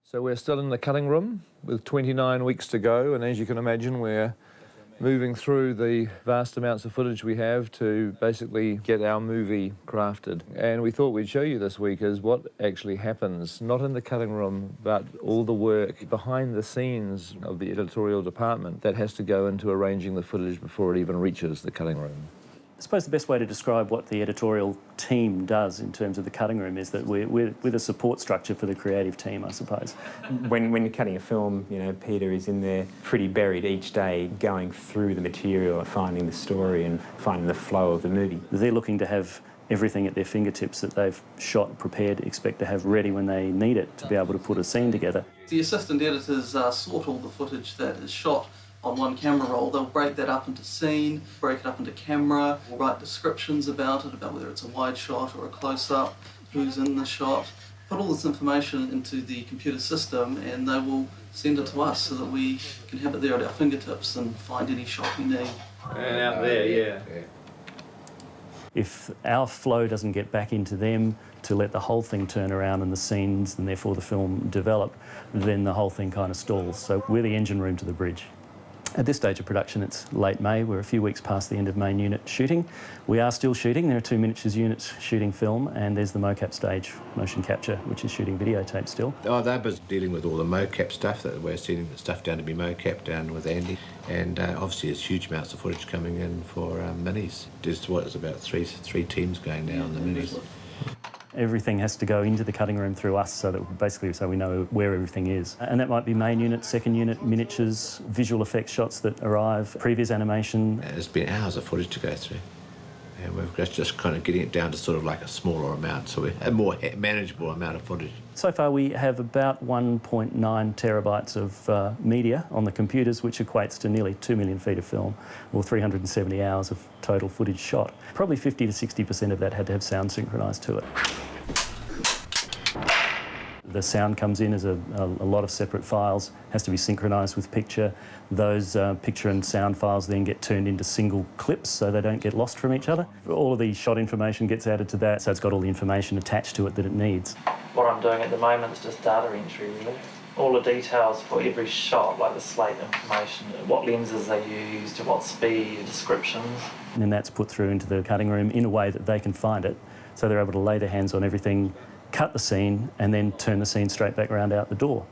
So we're still in the cutting room with 29 weeks to go, and as you can imagine, we're moving through the vast amounts of footage we have to basically get our movie crafted. And we thought we'd show you this week is what actually happens, not in the cutting room, but all the work behind the scenes of the editorial department that has to go into arranging the footage before it even reaches the cutting room. I suppose the best way to describe what the editorial team does in terms of the cutting room is that we're a support structure for the creative team, I suppose. When you're cutting a film, you know, Peter is in there pretty buried each day, going through the material, finding the story and finding the flow of the movie. They're looking to have everything at their fingertips that they've shot, prepared, expect to have ready when they need it to be able to put a scene together. The assistant editors sort all the footage that is shot on one camera roll. They'll break that up into scene, break it up into camera, write descriptions about it, about whether it's a wide shot or a close-up, who's in the shot, put all this information into the computer system, and they will send it to us so that we can have it there at our fingertips and find any shot we need. And out there, yeah. If our flow doesn't get back into them to let the whole thing turn around and the scenes and therefore the film develop, then the whole thing kind of stalls. So we're the engine room to the bridge. At this stage of production, it's late May. We're a few weeks past the end of main unit shooting. We are still shooting. There are 2 miniatures units shooting film, and there's the mocap stage, motion capture, which is shooting videotape still. Oh, they're busy dealing with all the mocap stuff. That we're sending the stuff down to be mocap down with Andy, and obviously there's huge amounts of footage coming in for minis. There's about three teams going now on the minis. Everything has to go into the cutting room through us so we know where everything is. And that might be main unit, second unit, miniatures, visual effects shots that arrive, previous animation. There's been hours of footage to go through. And we're just kind of getting it down to sort of like a smaller amount, so we have a more manageable amount of footage. So far we have about 1.9 terabytes of media on the computers, which equates to nearly 2 million feet of film, or 370 hours of total footage shot. Probably 50 to 60% of that had to have sound synchronised to it. The sound comes in as a lot of separate files, has to be synchronised with picture. Those picture and sound files then get turned into single clips so they don't get lost from each other. All of the shot information gets added to that, so it's got all the information attached to it that it needs. What I'm doing at the moment is just data entry, really. All the details for every shot, like the slate information, what lenses they used, at what speed, descriptions. And then that's put through into the cutting room in a way that they can find it, so they're able to lay their hands on everything, cut the scene, and then turn the scene straight back around out the door.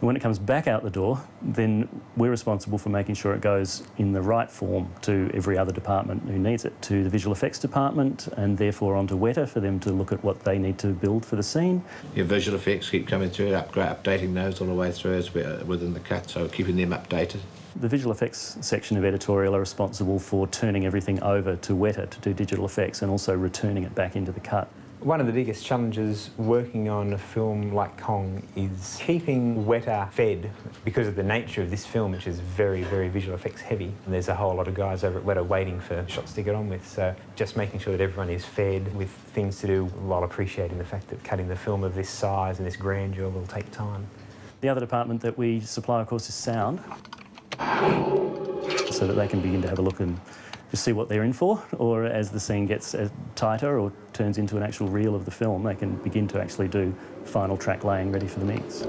And when it comes back out the door, then we're responsible for making sure it goes in the right form to every other department who needs it, to the visual effects department, and therefore onto Weta for them to look at what they need to build for the scene. Your visual effects keep coming through, updating those all the way through as we're within the cut, so keeping them updated. The visual effects section of editorial are responsible for turning everything over to Weta to do digital effects and also returning it back into the cut. One of the biggest challenges working on a film like Kong is keeping Weta fed because of the nature of this film, which is very, very visual effects heavy. And there's a whole lot of guys over at Weta waiting for shots to get on with, so just making sure that everyone is fed with things to do while appreciating the fact that cutting the film of this size and this grandeur will take time. The other department that we supply, of course, is sound, so that they can begin to have a look and just see what they're in for, or as the scene gets tighter or turns into an actual reel of the film, they can begin to actually do final track laying ready for the mix.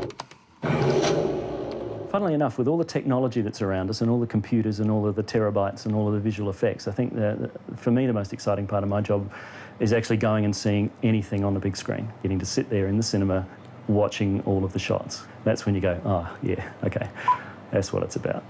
Funnily enough, with all the technology that's around us and all the computers and all of the terabytes and all of the visual effects, I think that for me the most exciting part of my job is actually going and seeing anything on the big screen, getting to sit there in the cinema watching all of the shots. That's when you go, oh yeah, okay, that's what it's about.